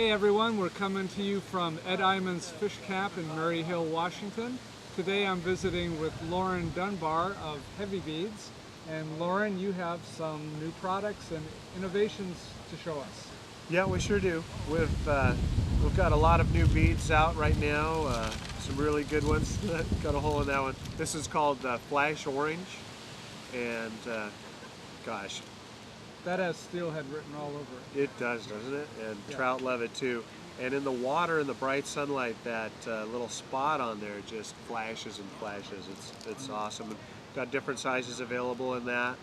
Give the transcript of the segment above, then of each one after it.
Hey everyone, we're coming to you from Ed Iman's Fish Camp in Murray Hill, Washington. Today I'm visiting with Loren Dunbar of Hevi-Beads. And Loren, you have some new products and innovations to show us. Yeah, we sure do. We've got a lot of new beads out right now. Some really good ones. Got a hole in that one. This is called Flash Orange, and gosh, That has steelhead written all over it. it does, doesn't it? And Yeah. trout love it too. And in the water, in the bright sunlight, that little spot on there just flashes and flashes. It's awesome. And got different sizes available in that.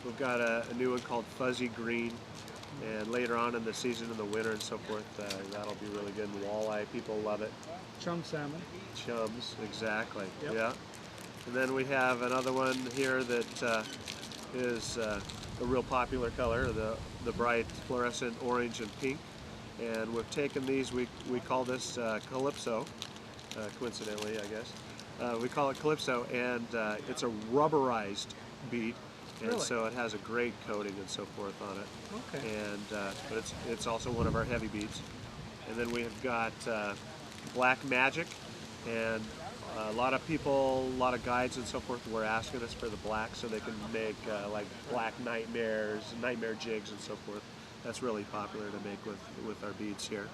We've got a new one called Fuzzy Green. And later on in the season, in the winter and so forth, that'll be really good. And walleye, people love it. Chum salmon. Chums, exactly. Yep. Yeah. And then we have another one here that is a real popular color, the bright fluorescent orange and pink. And we've taken these, we call this Calypso, coincidentally, I guess. We call it Calypso, and it's a rubberized bead. And Really? so it has a great coating and so forth on it. Okay. And but it's also one of our heavy beads. And then we have got Black Magic, and a lot of people, a lot of guides and so forth were asking us for the black so they can make like black nightmares, nightmare jigs and so forth. That's really popular to make with our beads here.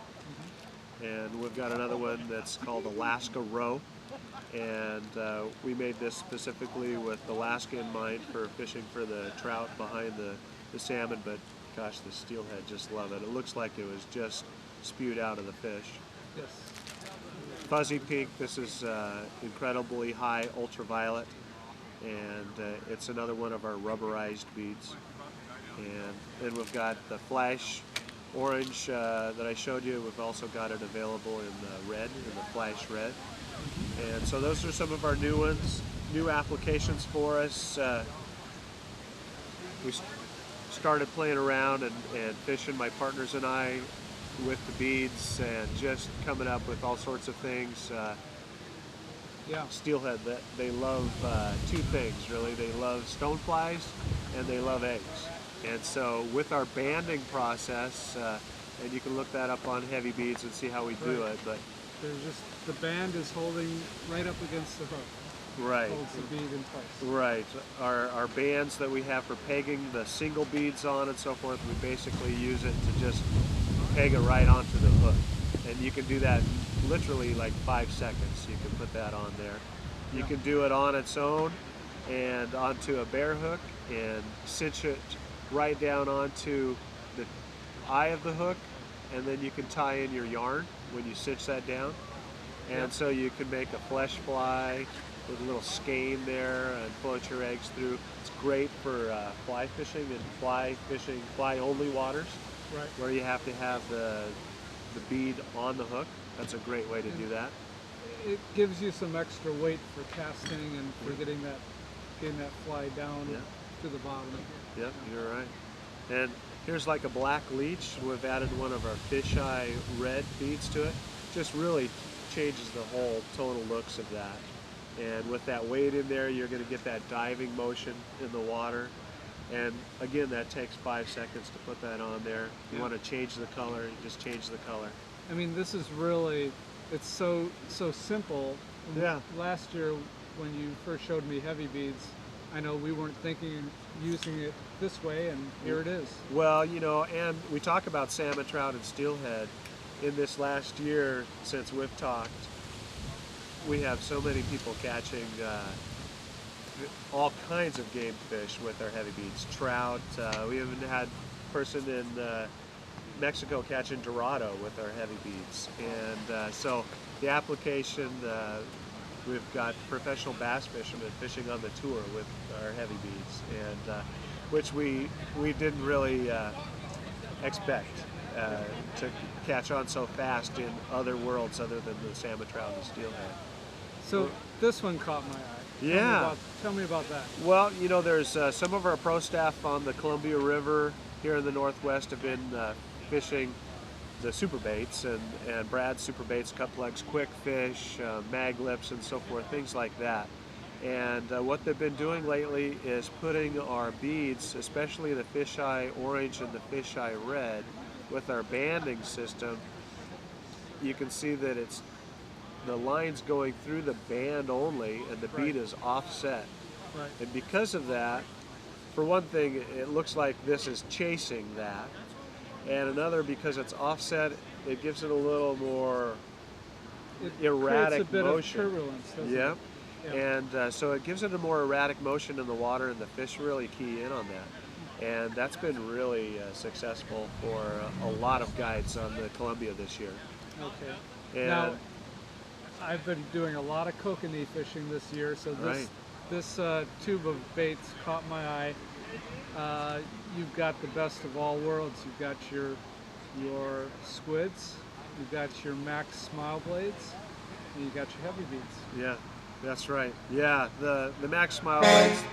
And we've got another one that's called Alaska Row, and we made this specifically with Alaska in mind for fishing for the trout behind the salmon, but gosh, the steelhead just love it. It looks like it was just spewed out of the fish. Yes. Fuzzy pink, this is incredibly high ultraviolet, and it's another one of our rubberized beads. And then we've got the Flash Orange that I showed you. We've also got it available in the red, in the Flash Red. And so those are some of our new ones, new applications for us. We started playing around and fishing, my partners and I, with the beads, and just coming up with all sorts of things. Yeah. Steelhead, that they love two things really. They love stoneflies and they love eggs. And so with our banding process, and you can look that up on Hevi-Beads and see how we do Right. it, but There's just, the band is holding right up against the hook. right. Holds the bead in place. Right. Our bands that we have for pegging the single beads on and so forth, we basically use it to just peg it right onto the hook. And you can do that in literally like 5 seconds. You can put that on there. You Yeah. can do it on its own and onto a bare hook and cinch it right down onto the eye of the hook, and then you can tie in your yarn when you cinch that down. And Yeah. so you can make a flesh fly with a little skein there and float your eggs through. It's great for fly fishing and fly only waters Right. where you have to have the bead on the hook. That's a great way to do that. It gives you some extra weight for casting and for getting that fly down Yeah. to the bottom. Yep, you're right. And here's like a black leech. We've added one of our fisheye red beads to it. Just really changes the whole total looks of that. And with that weight in there, you're going to get that diving motion in the water. And again, that takes 5 seconds to put that on there. You Yeah. want to change the color, you just change the color. I mean, this is really, it's so simple. Yeah. Last year, when you first showed me Hevi-Beads, I know we weren't thinking of using it this way, and here it is. Well, you know, and we talk about salmon, trout, and steelhead. In this last year, since we've talked, we have so many people catching all kinds of game fish with our Hevi-Beads. Trout, we even had a person in Mexico catching Dorado with our Hevi-Beads. And so the application, we've got professional bass fishermen fishing on the tour with our Hevi-Beads, and which we didn't really expect to catch on so fast in other worlds other than the salmon, trout, and steelhead. So this one caught my eye. Yeah. Tell me about that. Well, you know, there's some of our pro staff on the Columbia River here in the Northwest have been fishing the super baits and Brad's super baits, cut plugs, quick fish, mag lips, and so forth, things like that. And what they've been doing lately is putting our beads, especially the fisheye orange and the fisheye red, with our banding system, you can see that the line's going through the band only, and the bead is offset. Right. And because of that, for one thing, it looks like this is chasing that, and another, because it's offset, it gives it a little more erratic creates a bit motion. of turbulence, doesn't Yeah. it? Yeah. And so it gives it a more erratic motion in the water, and the fish really key in on that. And that's been really successful for a lot of guides on the Columbia this year. Okay. And Now, I've been doing a lot of kokanee fishing this year, so this tube of baits caught my eye. You've got the best of all worlds. You've got your squids, you've got your Max Smile blades, and you got your Hevi-Beads. yeah, that's right. Yeah, the Max Smile blades,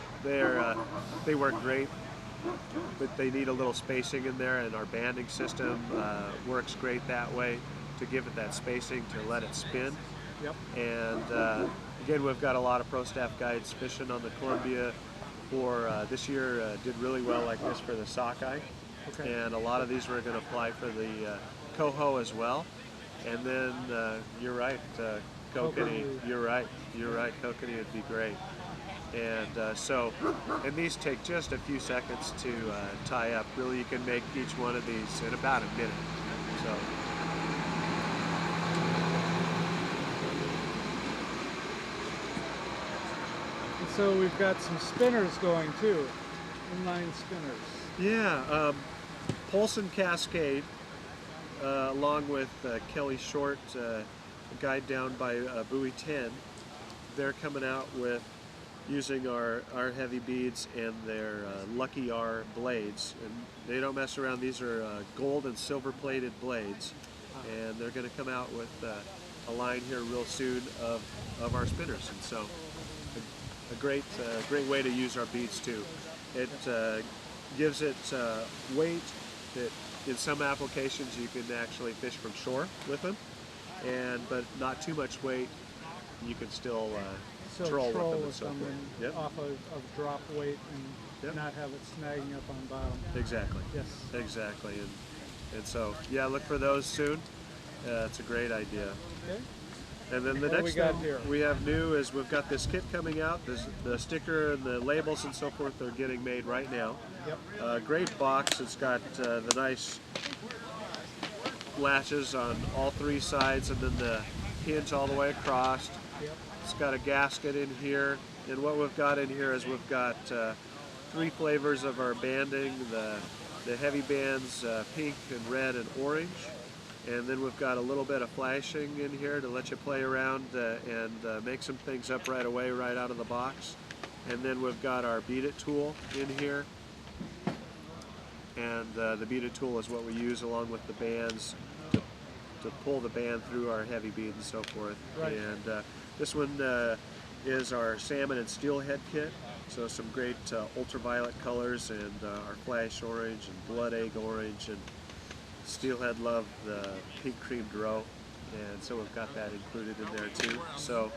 they work great, but they need a little spacing in there, and our banding system works great that way to give it that spacing to let it spin. Yep. And again, we've got a lot of pro staff guides fishing on the Columbia for this year. Did really well like this for the sockeye. Okay. And a lot of these were going to apply for the coho as well. And then you're right, kokanee. You're right. Kokanee would be great. And and these take just a few seconds to tie up. Really, you can make each one of these in about a minute. So. So we've got some spinners going too, inline spinners. Yeah, Polson Cascade, along with Kelly Short, a guide down by Buoy 10, they're coming out with using our Hevi-Beads and their Lucky R blades. And they don't mess around. These are gold and silver plated blades. And they're going to come out with a line here real soon of our spinners. And so a great way to use our beads too. It gives it weight that in some applications you can actually fish from shore with them, but not too much weight. You can still troll with them and so forth. Yep. Off of drop weight and Yep. not have it snagging up on bottom. Exactly. Yes. Exactly. And so yeah, look for those soon. It's a great idea. Okay. And then the What do next we got thing here? we have new is we've got this kit coming out. The sticker and the labels and so forth are getting made right now. Yep. Great box. It's got the nice latches on all three sides, and then the hinge all the way across. Yep. It's got a gasket in here, and what we've got in here is we've got 3 flavors of our banding: the heavy bands, pink and red and orange. And then we've got a little bit of flashing in here to let you play around and make some things up right away, right out of the box. And then we've got our bead it tool in here. And the bead it tool is what we use along with the bands to pull the band through our heavy bead and so forth. Right. And this one is our salmon and steelhead kit. So some great ultraviolet colors, and our flash orange and blood egg orange, and steelhead love the pink creamed roe, and so we've got that included in there too. So,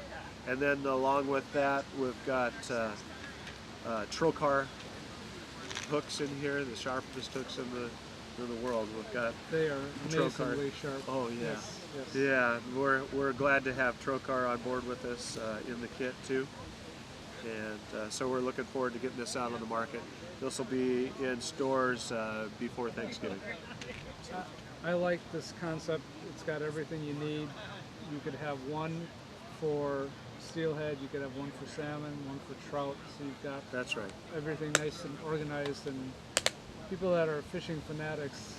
and then along with that, we've got trocar hooks in here, the sharpest hooks in the world. We've got They are trocar. amazingly sharp. Oh yeah, Yes. Yes. yeah. We're glad to have trocar on board with us in the kit too, and so we're looking forward to getting this out on the market. This will be in stores before Thanksgiving. I like this concept. It's got everything you need. You could have one for steelhead, you could have one for salmon, one for trout. So you've got That's right. everything nice and organized, and people that are fishing fanatics,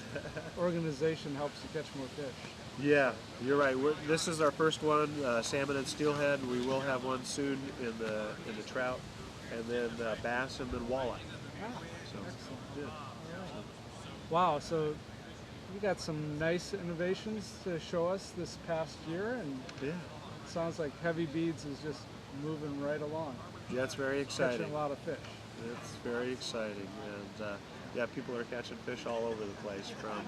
organization helps you catch more fish. Yeah, you're right. This is our first one, salmon and steelhead. We will have one soon in the trout, and then bass, and then walleye. So, Excellent. yeah. Wow, so you got some nice innovations to show us this past year, and Yeah. it sounds like Hevi-Beads is just moving right along. Yeah, it's very exciting. Catching a lot of fish. It's very exciting, and yeah, people are catching fish all over the place, from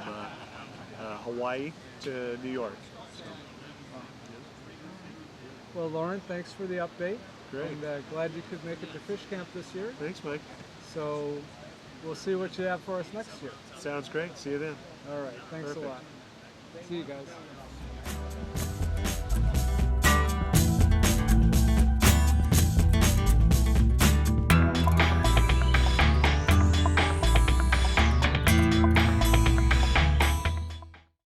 Hawaii to New York. So, Well, Loren, thanks for the update. Great. And glad you could make it to Fish Camp this year. thanks, Mike. So we'll see what you have for us next year. Sounds great. See you then. All right, thanks Perfect. a lot. See you guys.